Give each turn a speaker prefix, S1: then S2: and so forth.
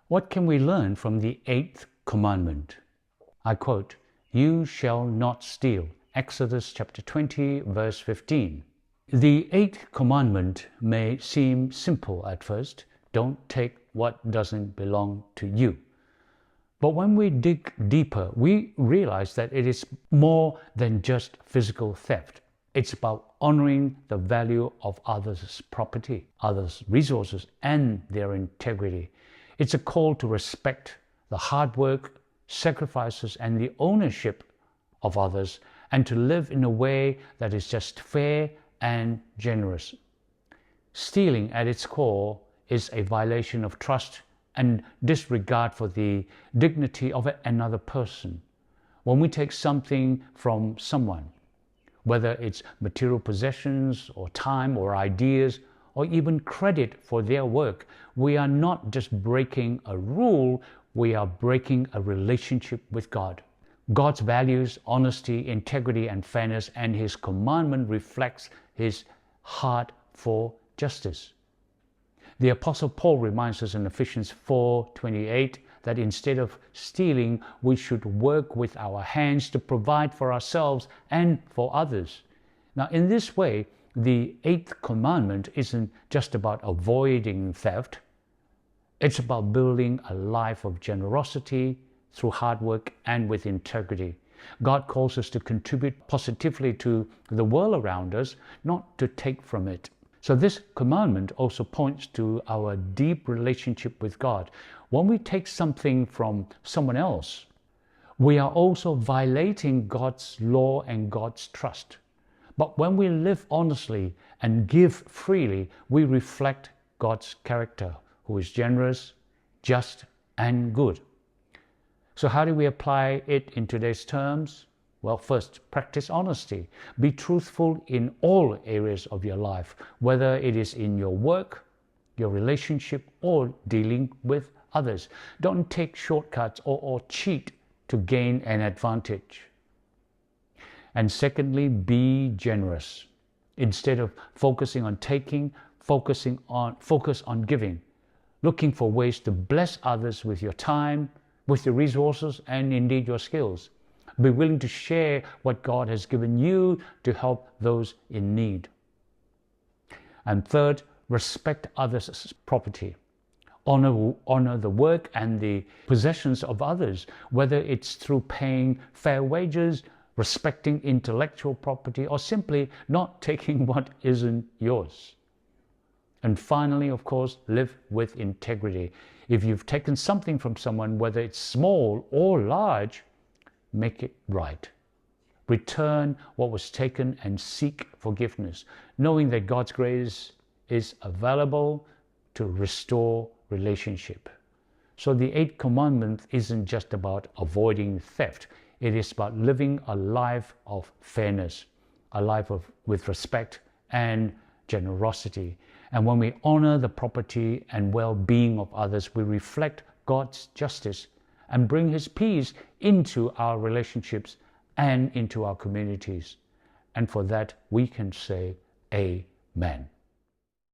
S1: What can we learn from the 8th commandment? I quote, "You shall not steal." Exodus chapter 20, verse 15. The 8th commandment may seem simple at first. Don't take what doesn't belong to you. But when we dig deeper, we realize that it is more than just physical theft. It's about honoring the value of others' property, others' resources, and their integrity. It's a call to respect the hard work, sacrifices, and the ownership of others, and to live in a way that is just fair and generous. Stealing at its core is a violation of trust and disregard for the dignity of another person. When we take something from someone, whether it's material possessions or time or ideas or even credit for their work, we are not just breaking a rule, we are breaking a relationship with God. God's values, honesty, integrity, and fairness, and His commandment reflects His heart for justice. The Apostle Paul reminds us in Ephesians 4:28 that instead of stealing, we should work with our hands to provide for ourselves and for others. Now, in this way, the 8th commandment isn't just about avoiding theft. It's about building a life of generosity through hard work and with integrity. God calls us to contribute positively to the world around us, not to take from it. So this commandment also points to our deep relationship with God. When we take something from someone else, we are also violating God's law and God's trust. But when we live honestly and give freely, we reflect God's character, who is generous, just, and good. So how do we apply it in today's terms? Well, first, practice honesty. Be truthful in all areas of your life, whether it is in your work, your relationship, or dealing with others. Don't take shortcuts or cheat to gain an advantage. And secondly, be generous. Instead of focusing on taking, focus on giving. Looking for ways to bless others with your time, with your resources, and indeed your skills. Be willing to share what God has given you to help those in need. And third, respect others' property. Honor the work and the possessions of others, whether it's through paying fair wages, respecting intellectual property, or simply not taking what isn't yours. And finally, of course, live with integrity. If you've taken something from someone, whether it's small or large, make it right. Return what was taken and seek forgiveness, knowing that God's grace is available to restore relationship. So the 8th commandment isn't just about avoiding theft. It is about living a life of fairness, a life with respect and generosity. And when we honor the property and well-being of others, we reflect God's justice and bring His peace into our relationships and into our communities. And for that, we can say, Amen.